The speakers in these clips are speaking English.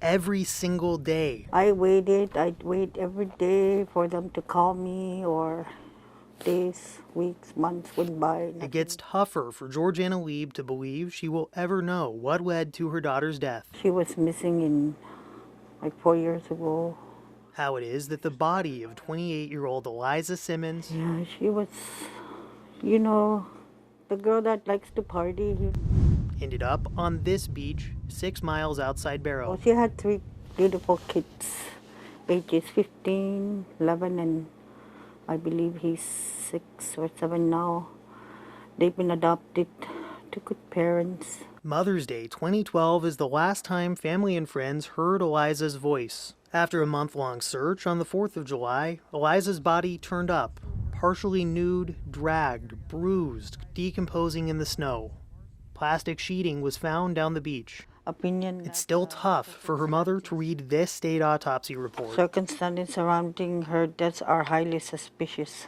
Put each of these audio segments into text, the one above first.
every single day. I'd wait every day for them to call me, or days, weeks, months went by. Nothing. It gets tougher for Georgiana Lieb to believe she will ever know what led to her daughter's death. She was missing in like 4 years ago. How it is that the body of 28-year-old Eliza Simmons... Yeah, she was, you know, the girl that likes to party. ended up on this beach 6 miles outside Borough. Well, she had 3 beautiful kids, ages 15, 11, and I believe he's 6 or 7 now. They've been adopted to good parents. Mother's Day 2012 is the last time family and friends heard Eliza's voice. After a month-long search on the 4th of July, Eliza's body turned up, partially nude, dragged, bruised, decomposing in the snow. Plastic sheeting was found down the beach. It's still tough for her mother to read this state autopsy report. Circumstances surrounding her deaths are highly suspicious.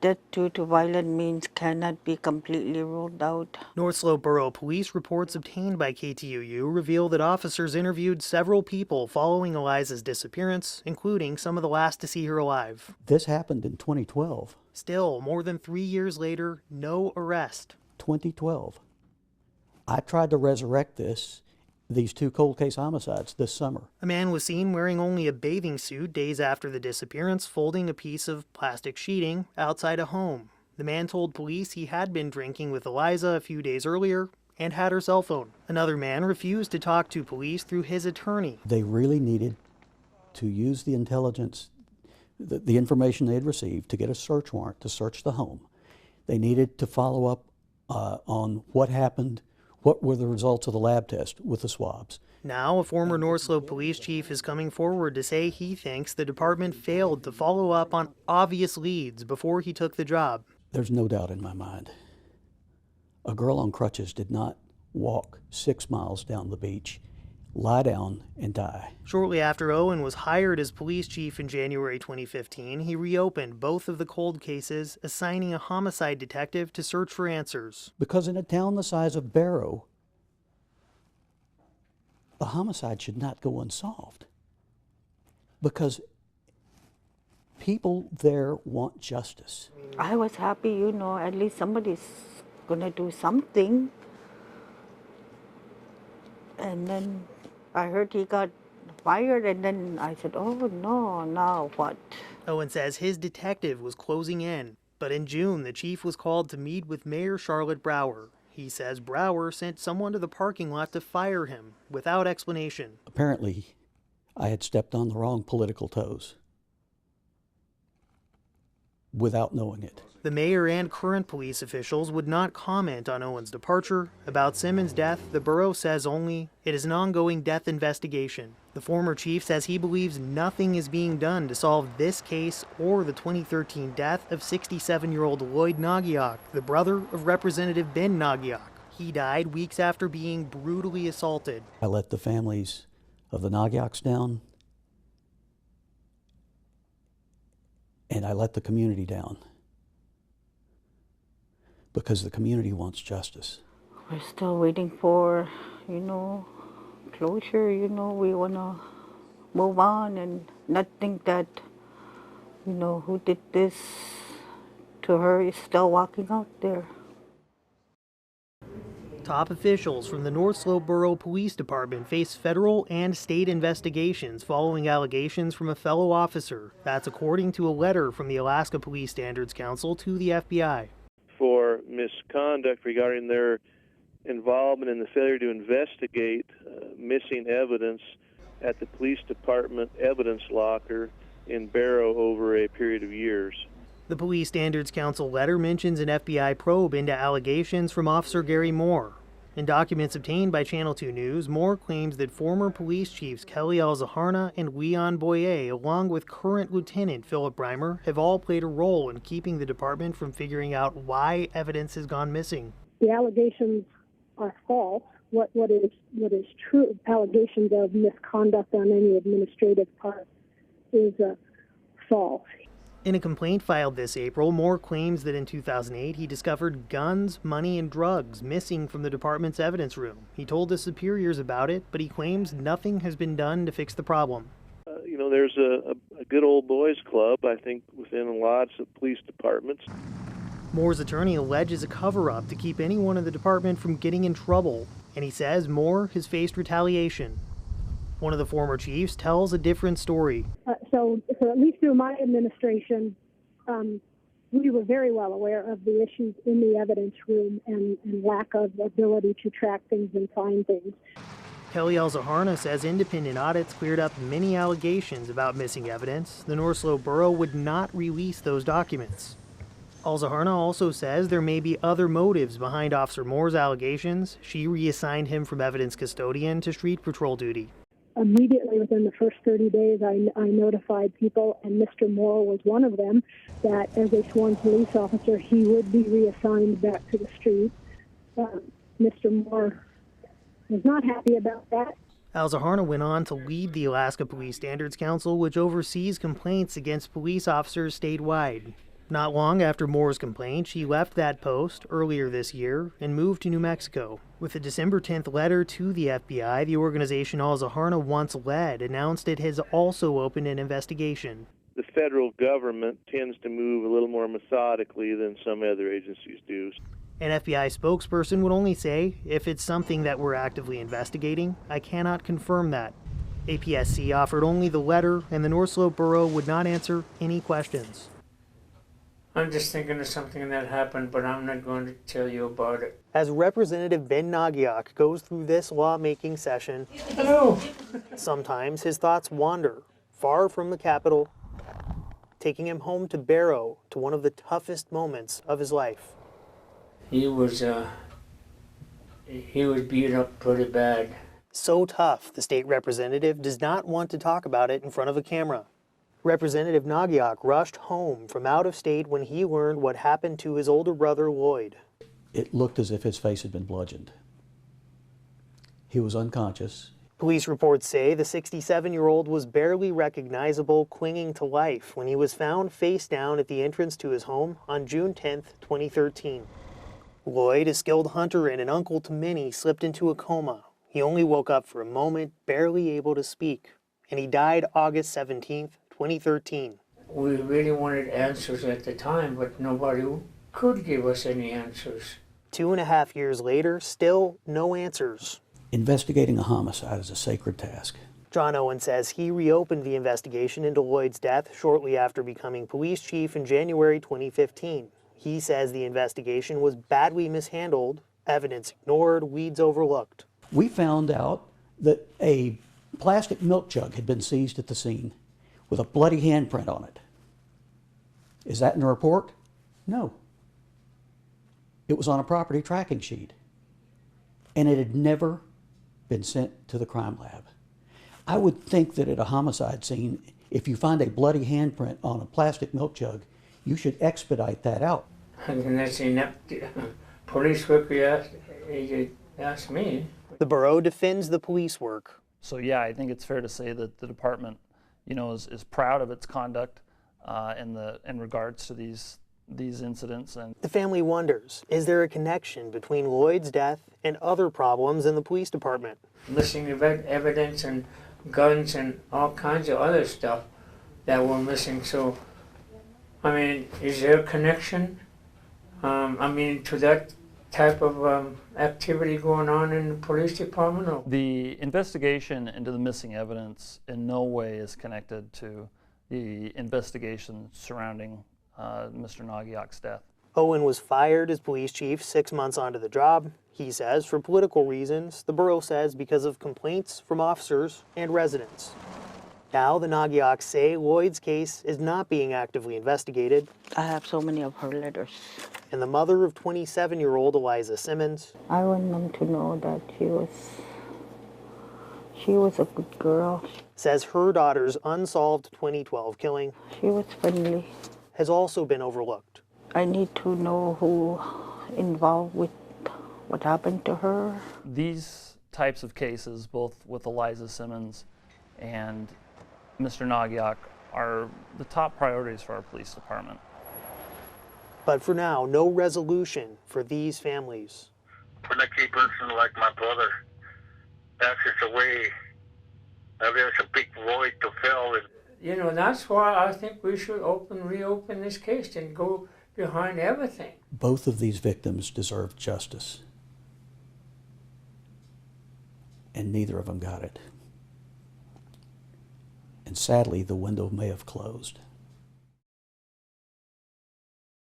Death due to violent means cannot be completely ruled out. North Slope Borough Police reports obtained by KTUU reveal that officers interviewed several people following Eliza's disappearance, including some of the last to see her alive. This happened in 2012. Still, more than 3 years later, no arrest. 2012. I tried to resurrect these 2 cold case homicides this summer. A man was seen wearing only a bathing suit days after the disappearance, folding a piece of plastic sheeting outside a home. The man told police he had been drinking with Eliza a few days earlier and had her cell phone. Another man refused to talk to police through his attorney. They really needed to use the intelligence, the information they had received, to get a search warrant to search the home. They needed to follow up on what happened. What were the results of the lab test with the swabs? Now, a former North Slope police chief is coming forward to say he thinks the department failed to follow up on obvious leads before he took the job. There's no doubt in my mind. A girl on crutches did not walk 6 miles down the beach, lie down, and die. Shortly after Owen was hired as police chief in January 2015, he reopened both of the cold cases, assigning a homicide detective to search for answers. Because in a town the size of Borough, the homicide should not go unsolved. Because people there want justice. I was happy, you know, at least somebody's gonna do something. And then I heard he got fired, and then I said, oh no, now what? Owen says his detective was closing in, but in June the chief was called to meet with Mayor Charlotte Brower. He says Brower sent someone to the parking lot to fire him without explanation. Apparently, I had stepped on the wrong political toes without knowing it. The mayor and current police officials would not comment on Owen's departure. About Simmons' death, the borough says only it is an ongoing death investigation. The former chief says he believes nothing is being done to solve this case or the 2013 death of 67-year-old Lloyd Nagiak, the brother of Representative Ben Nagiak. He died weeks after being brutally assaulted. I let the families of the Nagiaks down, and I let the community down. Because the community wants justice. We're still waiting for, you know, closure. You know, we want to move on and not think that, you know, who did this to her is still walking out there. Top officials from the North Slope Borough Police Department face federal and state investigations following allegations from a fellow officer. That's according to a letter from the Alaska Police Standards Council to the FBI. For misconduct regarding their involvement in the failure to investigate missing evidence at the police department evidence locker in Borough over a period of years. The Police Standards Council letter mentions an FBI probe into allegations from Officer Gary Moore. In documents obtained by Channel 2 News, Moore claims that former police chiefs Kelly Alzaharna and Leon Boyer, along with current Lieutenant Philip Breimer, have all played a role in keeping the department from figuring out why evidence has gone missing. The allegations are false. What is true, allegations of misconduct on any administrative part, is false. In a complaint filed this April, Moore claims that in 2008 he discovered guns, money, and drugs missing from the department's evidence room. He told his superiors about it, but he claims nothing has been done to fix the problem. There's a good old boys club, I think, within lots of police departments. Moore's attorney alleges a cover-up to keep anyone in the department from getting in trouble, and he says Moore has faced retaliation. One of the former chiefs tells a different story. So at least through my administration, we were very well aware of the issues in the evidence room and lack of ability to track things and find things. Kelly Elzaharna says independent audits cleared up many allegations about missing evidence. The North Slope Borough would not release those documents. Elzaharna also says there may be other motives behind Officer Moore's allegations. She reassigned him from evidence custodian to street patrol duty. Immediately within the first 30 days, I notified people, and Mr. Moore was one of them, that as a sworn police officer, he would be reassigned back to the street. Mr. Moore was not happy about that. Elzaharna went on to lead the Alaska Police Standards Council, which oversees complaints against police officers statewide. Not long after Moore's complaint, she left that post earlier this year and moved to New Mexico. With a December 10th letter to the FBI, the organization Elzaharna once led announced it has also opened an investigation. The federal government tends to move a little more methodically than some other agencies do. An FBI spokesperson would only say, if it's something that we're actively investigating, I cannot confirm that. APSC offered only the letter, and the North Slope Borough would not answer any questions. I'm just thinking of something that happened, but I'm not going to tell you about it. As Representative Ben Nagiak goes through this lawmaking session, sometimes his thoughts wander far from the Capitol, taking him home to Borough, to one of the toughest moments of his life. He was beat up pretty bad. So tough, the state representative does not want to talk about it in front of a camera. Representative Nagiak rushed home from out of state when he learned what happened to his older brother, Lloyd. It looked as if his face had been bludgeoned. He was unconscious. Police reports say the 67-year-old was barely recognizable, clinging to life when he was found face down at the entrance to his home on June 10, 2013. Lloyd, a skilled hunter and an uncle to many, slipped into a coma. He only woke up for a moment, barely able to speak, and he died August 17, 2013. We really wanted answers at the time, but nobody could give us any answers. 2.5 years later, still no answers. Investigating a homicide is a sacred task. John Owen says he reopened the investigation into Lloyd's death shortly after becoming police chief in January 2015. He says the investigation was badly mishandled, evidence ignored, weeds overlooked. We found out that a plastic milk jug had been seized at the scene with a bloody handprint on it. Is that in the report? No. It was on a property tracking sheet, and it had never been sent to the crime lab. I would think that at a homicide scene, if you find a bloody handprint on a plastic milk jug, you should expedite that out. And that's enough. Police work, you ask me. The borough defends the police work. So yeah, I think it's fair to say that the department, is proud of its conduct in regards to these incidents. And the family wonders, is there a connection between Lloyd's death and other problems in the police department? Missing evidence and guns and all kinds of other stuff that were missing. So, is there a connection? To that type of activity going on in the police department? Or? The investigation into the missing evidence in no way is connected to the investigation surrounding Mr. Nagiak's death. Owen was fired as police chief 6 months onto the job. He says for political reasons, the borough says because of complaints from officers and residents. Now the Nagiaks say Lloyd's case is not being actively investigated. I have so many of her letters. And the mother of 27-year-old Eliza Simmons. I want them to know that she was a good girl. Says her daughter's unsolved 2012 killing. She was friendly. Has also been overlooked. I need to know who involved with what happened to her. These types of cases, both with Eliza Simmons and Mr. Nagiak, are the top priorities for our police department. But for now, no resolution for these families. For the key person like my brother, that's just a way. There's a big void to fill. You know, that's why I think we should reopen this case and go behind everything. Both of these victims deserve justice, and neither of them got it. And sadly, the window may have closed.